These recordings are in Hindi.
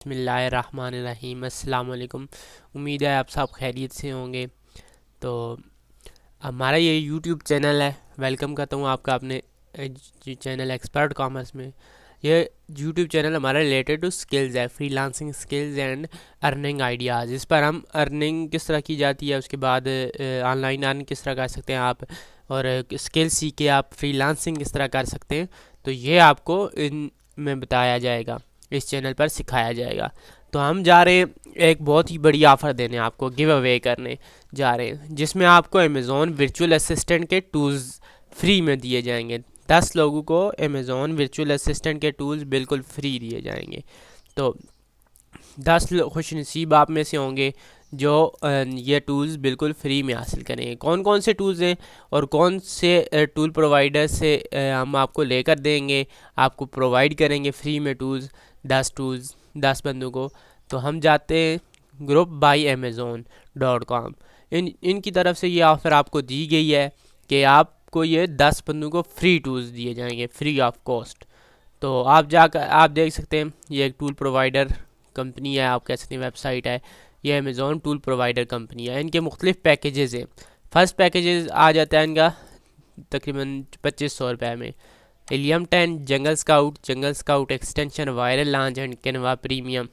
बिस्मिल्लाहिर्रहमानिर्रहीम। अस्सलाम वालेकुम। उम्मीद है आप सब खैरियत से होंगे। तो हमारा ये यूट्यूब चैनल है, वेलकम करता हूँ आपका अपने चैनल एक्सपर्ट कॉमर्स में। ये यूट्यूब चैनल हमारा रिलेटेड टू स्किल्स है, freelancing skills and earning ideas. इस पर हम अर्निंग किस तरह की जाती है, उसके बाद ऑनलाइन अर्न किस तरह कर सकते हैं आप, और स्किल सीख के आप फ्रीलांसिंग किस तरह कर सकते हैं, तो ये आपको इन में बताया जाएगा, इस चैनल पर सिखाया जाएगा। तो हम जा रहे हैं एक बहुत ही बड़ी ऑफ़र देने, आपको गिव अवे करने जा रहे हैं, जिसमें आपको अमेज़ॉन वर्चुअल असिस्टेंट के टूल्स फ्री में दिए जाएंगे। 10 लोगों को अमेज़ॉन वर्चुअल असिस्टेंट के टूल्स बिल्कुल फ्री दिए जाएंगे। तो 10 खुश नसीब आप में से होंगे जो ये टूल्स बिल्कुल फ्री में हासिल करेंगे। कौन कौन से टूल्स हैं और कौन से टूल प्रोवाइडर से हम आपको लेकर देंगे, आपको प्रोवाइड करेंगे फ्री में टूल्स 10 बंदों को। तो हम जाते हैं ग्रुप बाई amazon.com। इनकी तरफ से ये ऑफ़र आपको दी गई है कि आपको ये 10 बंदों को फ्री टूल्स दिए जाएंगे, फ्री ऑफ कॉस्ट। तो आप जाकर आप देख सकते हैं, ये एक टूल प्रोवाइडर कंपनी है, आप कह सकते हैं वेबसाइट है। ये अमेज़ॉन टूल प्रोवाइडर कंपनी है। इनके मुख्तलिफ पैकेजेस हैं। फर्स्ट पैकेजेस आ जाता है इनका तकरीबन 2500 रुपये में। Helium 10, jungle scout extension, viral launch and Canva premium,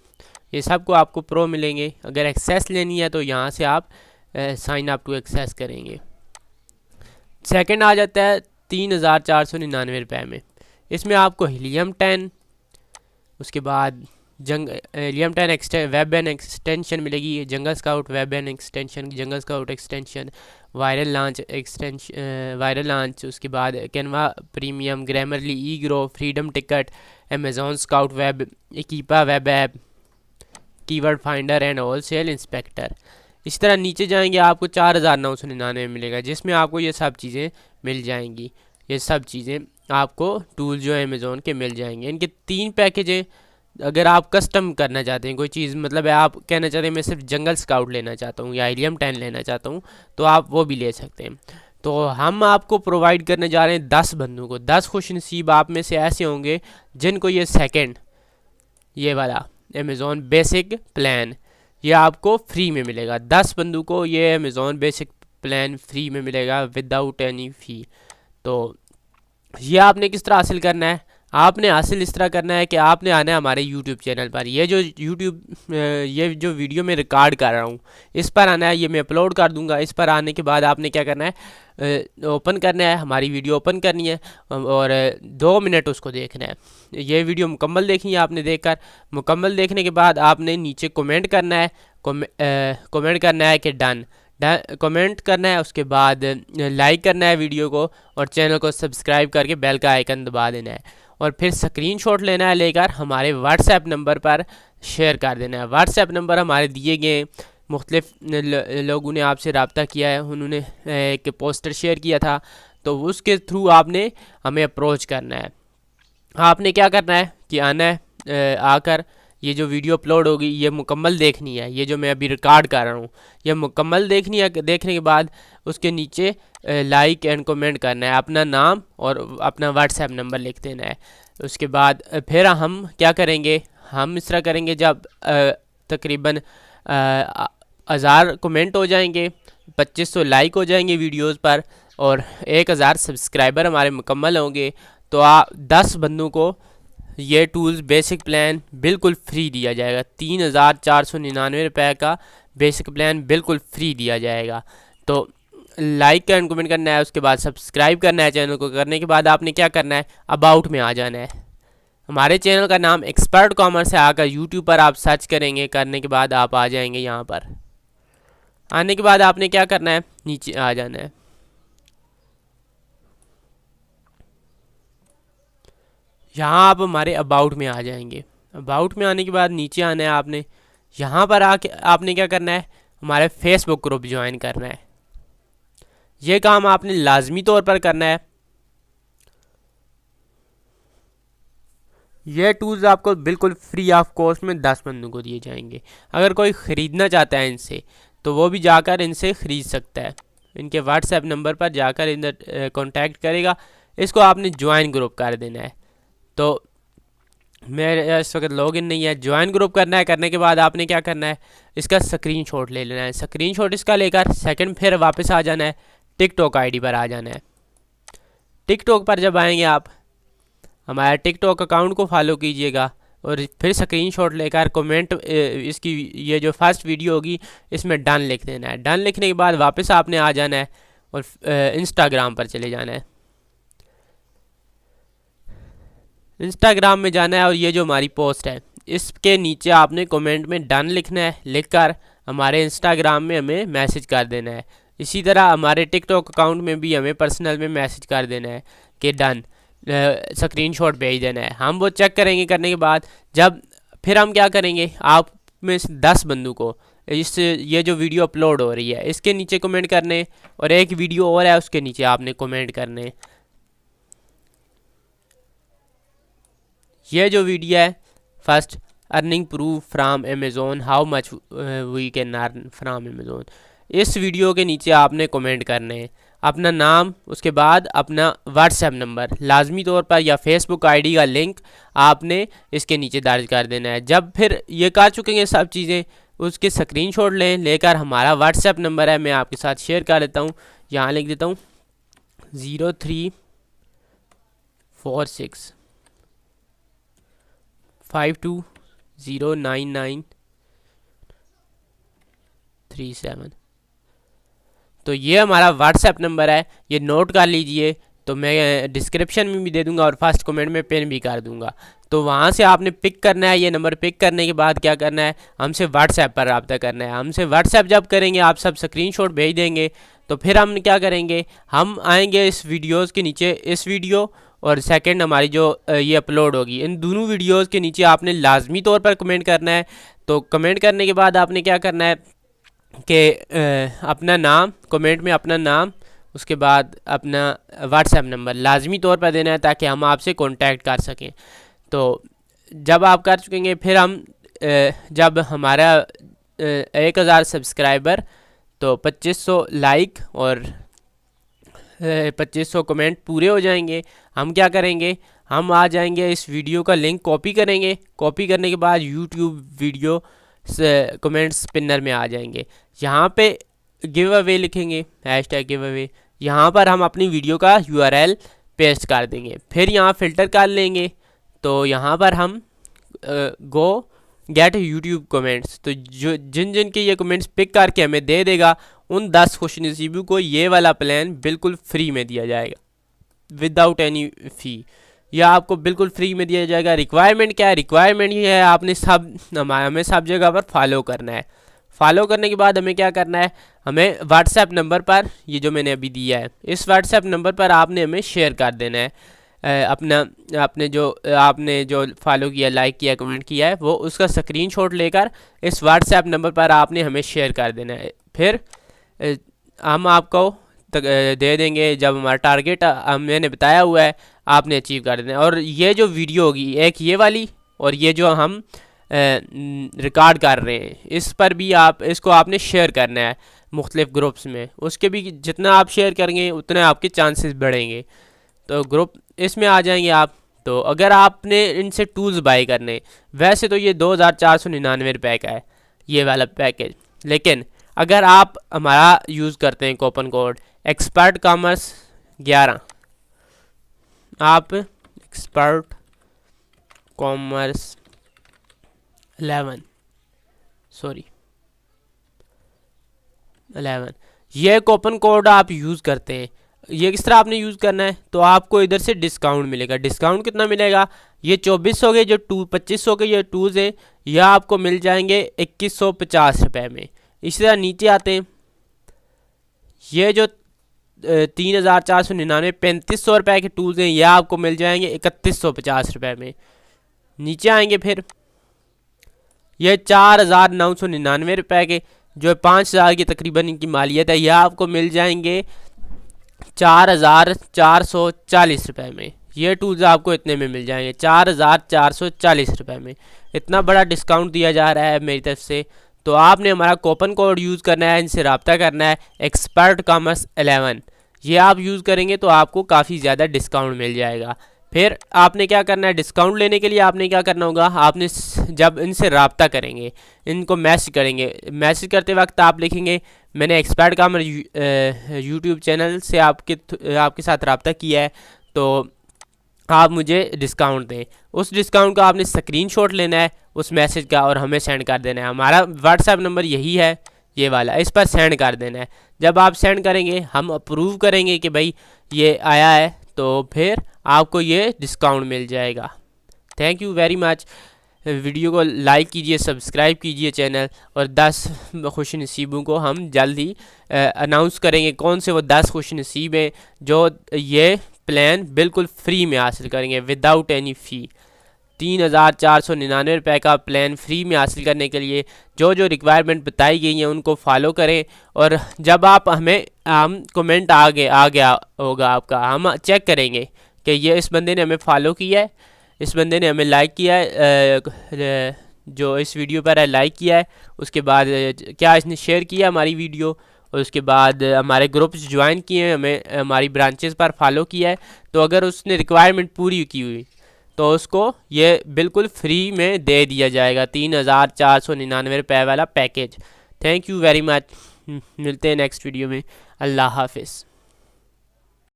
ये सब को आपको प्रो मिलेंगे। अगर एक्सेस लेनी है तो यहाँ से आप साइन अप टू एक्सेस करेंगे। सेकंड आ जाता है 3499 रुपये में। इसमें आपको हीलियम 10, उसके बाद हीलियम 10 वेब एंड एक्सटेंशन मिलेगी, jungle scout web and extension, jungle scout extension, viral launch, उसके बाद Canva premium, Grammarly, eGrow, freedom ticket, Amazon scout web, Keepa web app, keyword finder and wholesale inspector. इस तरह नीचे जाएंगे आपको 4999 मिलेगा, जिसमें आपको ये सब चीज़ें मिल जाएंगी। ये सब चीज़ें आपको टूल जो है अमेज़ॉन के मिल जाएंगे। इनके 3 पैकेज हैं। अगर आप कस्टम करना चाहते हैं कोई चीज़, मतलब है आप कहना चाहते हैं मैं सिर्फ जंगल स्काउट लेना चाहता हूँ या हीलियम 10 लेना चाहता हूँ, तो आप वो भी ले सकते हैं। तो हम आपको प्रोवाइड करने जा रहे हैं 10 बंदों को। 10 खुशनसीब आप में से ऐसे होंगे जिनको ये सेकंड, ये वाला अमेज़ॉन बेसिक प्लान ये आपको फ्री में मिलेगा। 10 बंदों को ये अमेज़ॉन बेसिक प्लान फ्री में मिलेगा विदाउट एनी फ़ी। तो ये आपने किस तरह हासिल करना है? आपने हासिल इस तरह करना है कि आपने आना है हमारे यूट्यूब चैनल पर। ये जो वीडियो मैं रिकॉर्ड कर रहा हूँ, इस पर आना है, ये मैं अपलोड कर दूँगा। इस पर आने के बाद आपने क्या करना है, ओपन करना है, हमारी वीडियो ओपन करनी है और 2 मिनट उसको देखना है। ये वीडियो मुकम्मल देखनी है आपने। देखकर मुकम्मल देखने के बाद आपने नीचे कमेंट करना है, कमेंट करना है कि डन कमेंट करना है। उसके बाद लाइक करना है वीडियो को और चैनल को सब्सक्राइब करके बेल का आइकन दबा देना है, और फिर स्क्रीनशॉट लेना है, लेकर हमारे व्हाट्सएप नंबर पर शेयर कर देना है। व्हाट्सएप नंबर हमारे दिए गए, मुख्तलिफ लोगों ने आपसे रब्ता किया है, उन्होंने एक पोस्टर शेयर किया था, तो उसके थ्रू आपने हमें अप्रोच करना है। आपने क्या करना है कि आना है, आकर ये जो वीडियो अपलोड होगी ये मुकम्मल देखनी है। ये जो मैं अभी रिकॉर्ड कर रहा हूँ ये मुकम्मल देखनी है। देखने के बाद उसके नीचे लाइक एंड कमेंट करना है, अपना नाम और अपना व्हाट्सएप नंबर लिख देना है। उसके बाद फिर हम क्या करेंगे, हम इस तरह करेंगे जब तकरीबन 1000 कमेंट हो जाएंगे, 2500 लाइक हो जाएंगे वीडियोस पर और 1000 सब्सक्राइबर हमारे मुकम्मल होंगे, तो 10 बंदों को ये टूल्स बेसिक प्लान बिल्कुल फ्री दिया जाएगा। 3499 रुपये का बेसिक प्लान बिल्कुल फ्री दिया जाएगा। तो लाइक एंड कमेंट करना है, उसके बाद सब्सक्राइब करना है चैनल को। करने के बाद आपने क्या करना है, अबाउट में आ जाना है। हमारे चैनल का नाम एक्सपर्ट कॉमर्स है। आकर यूट्यूब पर आप सर्च करेंगे, करने के बाद आप आ जाएंगे यहाँ पर। आने के बाद आपने क्या करना है, नीचे आ जाना है। यहाँ आप हमारे अबाउट में आ जाएंगे। अबाउट में आने के बाद नीचे आना है आपने। यहाँ पर आके आपने क्या करना है, हमारे फेसबुक ग्रुप ज्वाइन करना है। ये काम आपने लाजमी तौर पर करना है। ये टूल्स आपको बिल्कुल फ्री ऑफ कॉस्ट में 10 बंदों को दिए जाएंगे। अगर कोई ख़रीदना चाहता है इनसे, तो वो भी जाकर इनसे ख़रीद सकता है। इनके व्हाट्सएप नंबर पर जाकर इधर कांटेक्ट करेगा। इसको आपने ज्वाइन ग्रुप कर देना है। तो मेरे इस वक्त लॉगिन नहीं है। ज्वाइन ग्रुप करना है, करने के बाद आपने क्या करना है, इसका स्क्रीनशॉट ले लेना है। स्क्रीनशॉट इसका लेकर सेकंड फिर वापस आ जाना है, टिकटॉक आईडी पर आ जाना है। टिकटॉक पर जब आएंगे आप, हमारे टिकटॉक अकाउंट को फॉलो कीजिएगा और फिर स्क्रीनशॉट लेकर कमेंट इसकी ये जो फर्स्ट वीडियो होगी इसमें डन लिख देना है। डन लिखने के बाद वापस आपने आ जाना है और इंस्टाग्राम पर चले जाना है। इंस्टाग्राम में जाना है और ये जो हमारी पोस्ट है इसके नीचे आपने कमेंट में डन लिखना है। लिखकर हमारे इंस्टाग्राम में हमें मैसेज कर देना है। इसी तरह हमारे टिकटॉक अकाउंट में भी हमें पर्सनल में मैसेज कर देना है कि डन, स्क्रीनशॉट भेज देना है। हम वो चेक करेंगे। करने के बाद जब फिर हम क्या करेंगे, आप में से 10 बंदों को इस ये जो वीडियो अपलोड हो रही है इसके नीचे कमेंट करने, और एक वीडियो और है उसके नीचे आपने कमेंट करने। ये जो वीडियो है first earning proof from Amazon, how much we can earn from Amazon, इस वीडियो के नीचे आपने कमेंट करने हैं अपना नाम, उसके बाद अपना व्हाट्सएप नंबर लाजमी तौर पर, या फेसबुक आईडी का लिंक आपने इसके नीचे दर्ज कर देना है। जब फिर ये कर चुकेंगे सब चीज़ें, उसके स्क्रीनशॉट लेकर हमारा व्हाट्सएप नंबर है, मैं आपके साथ शेयर कर देता हूँ। यहाँ लिख देता हूँ 0346 52099337। तो ये हमारा व्हाट्सएप नंबर है, ये नोट कर लीजिए। तो मैं डिस्क्रिप्शन में भी दे दूंगा और फर्स्ट कमेंट में पिन भी कर दूंगा। तो वहाँ से आपने पिक करना है। ये नंबर पिक करने के बाद क्या करना है, हमसे व्हाट्सएप पर रब्ता करना है। हमसे व्हाट्सएप जब करेंगे, आप सब स्क्रीनशॉट भेज देंगे, तो फिर हम क्या करेंगे, हम आएंगे इस वीडियोज़ के नीचे, इस वीडियो और सेकंड हमारी जो ये अपलोड होगी, इन दोनों वीडियोज़ के नीचे आपने लाजमी तौर पर कमेंट करना है। तो कमेंट करने के बाद आपने क्या करना है कि अपना नाम, कमेंट में अपना नाम, उसके बाद अपना व्हाट्सएप नंबर लाजमी तौर पर देना है ताकि हम आपसे कांटेक्ट कर सकें। तो जब आप कर चुकेंगे, फिर हम जब हमारा 1000 सब्सक्राइबर, तो 2500 लाइक और 2500 कमेंट पूरे हो जाएंगे, हम क्या करेंगे, हम आ जाएंगे इस वीडियो का लिंक कॉपी करेंगे। कॉपी करने के बाद यूट्यूब वीडियो कमेंट स्पिनर में आ जाएंगे। यहाँ पे गिव अवे लिखेंगे, हैशटैग गिव अवे। यहाँ पर हम अपनी वीडियो का यूआरएल पेस्ट कर देंगे। फिर यहाँ फ़िल्टर कर लेंगे। तो यहाँ पर हम गो गेट यूट्यूब कमेंट्स, तो जो जिन जिन के ये कमेंट्स पिक करके हमें दे देगा, उन 10 खुशनसीबों को ये वाला प्लान बिल्कुल फ्री में दिया जाएगा, विदाउट एनी फ़ी। यह आपको बिल्कुल फ्री में दिया जाएगा। रिक्वायरमेंट क्या है, रिक्वायरमेंट ये है आपने हमें सब जगह पर फॉलो करना है। फॉलो करने के बाद हमें क्या करना है, हमें व्हाट्सएप नंबर पर, ये जो मैंने अभी दिया है, इस व्हाट्सएप नंबर पर आपने हमें शेयर कर देना है आपने जो फॉलो किया, लाइक किया, कमेंट किया है, वो उसका स्क्रीनशॉट लेकर इस व्हाट्सएप नंबर पर आपने हमें शेयर कर देना है। फिर हम आपको दे देंगे जब हमारा टारगेट मैंने बताया हुआ है आपने अचीव कर देना है। और ये जो वीडियो होगी, एक ये वाली और ये जो हम रिकॉर्ड कर रहे हैं, इस पर भी इसको आपने शेयर करना है मुख्तलिफ ग्रुप्स में। उसके भी जितना आप शेयर करेंगे उतने आपके चांसेस बढ़ेंगे। तो ग्रुप इसमें आ जाएंगे आप। तो अगर आपने इनसे टूल्स बाई करने, वैसे तो ये 2499 रुपये का है ये वाला पैकेज, लेकिन अगर आप हमारा यूज़ करते हैं कूपन कोड एक्सपर्ट कॉमर्स 11, आप एक्सपर्ट कॉमर्स 11 ये कूपन कोड आप यूज़ करते हैं, ये किस तरह आपने यूज़ करना है, तो आपको इधर से डिस्काउंट मिलेगा। डिस्काउंट कितना मिलेगा, ये 2400 के जो 2500 के ये टूल्स हैं, यह आपको मिल जाएंगे 2150 रुपये में। इसी तरह नीचे आते हैं, ये जो 3499 3500 रुपये के टूल्स हैं, यह आपको मिल जाएंगे 3150 रुपये में। नीचे आएंगे, फिर ये 4999 रुपये के जो 5000 की तकरीबन इनकी मालियत है, यह आपको मिल जाएंगे 4440 रुपये में। ये टूल्स आपको इतने में मिल जाएंगे 4440 रुपये में। इतना बड़ा डिस्काउंट दिया जा रहा है मेरी तरफ से। तो आपने हमारा कूपन कोड यूज़ करना है, इनसे रब्ता करना है एक्सपर्ट कॉमर्स 11। ये आप यूज़ करेंगे तो आपको काफ़ी ज़्यादा डिस्काउंट मिल जाएगा। फिर आपने क्या करना है, डिस्काउंट लेने के लिए आपने क्या करना होगा, आपने जब इनसे रब्ता करेंगे, इनको मैसेज करेंगे, मैसेज करते वक्त आप लिखेंगे मैंने एक्सपर्ट कामर यूट्यूब चैनल से आपके साथ रब्ता किया है, तो आप मुझे डिस्काउंट दें। उस डिस्काउंट का आपने स्क्रीनशॉट लेना है उस मैसेज का और हमें सेंड कर देना है। हमारा व्हाट्सएप नंबर यही है, ये वाला, इस पर सेंड कर देना है। जब आप सेंड करेंगे हम अप्रूव करेंगे कि भाई ये आया है, तो फिर आपको ये डिस्काउंट मिल जाएगा। Thank you very much. Video को लाइक कीजिए, सब्सक्राइब कीजिए चैनल, और 10 खुश नसीबों को हम जल्द ही अनाउंस करेंगे कौन से वो 10 खुश नसीब हैं जो ये प्लान बिल्कुल फ्री में हासिल करेंगे विदाउट एनी फ़ी। 3,499 रुपये का प्लान फ्री में हासिल करने के लिए जो जो रिक्वायरमेंट बताई गई हैं उनको फॉलो करें। और जब आप हम कमेंट आ गया होगा आपका, हम चेक करेंगे कि ये इस बंदे ने हमें फॉलो किया है, इस बंदे ने हमें लाइक किया है, जो इस वीडियो पर है लाइक किया है, उसके बाद क्या इसने शेयर किया हमारी वीडियो, और उसके बाद हमारे ग्रुप्स ज्वाइन किए हैं, हमें हमारी ब्रांचेस पर फॉलो किया है। तो अगर उसने रिक्वायरमेंट पूरी की हुई तो उसको ये बिल्कुल फ्री में दे दिया जाएगा 3,499 रुपये वाला package. Thank you very much. मिलते हैं नेक्स्ट वीडियो में। अल्लाह हाफिज़।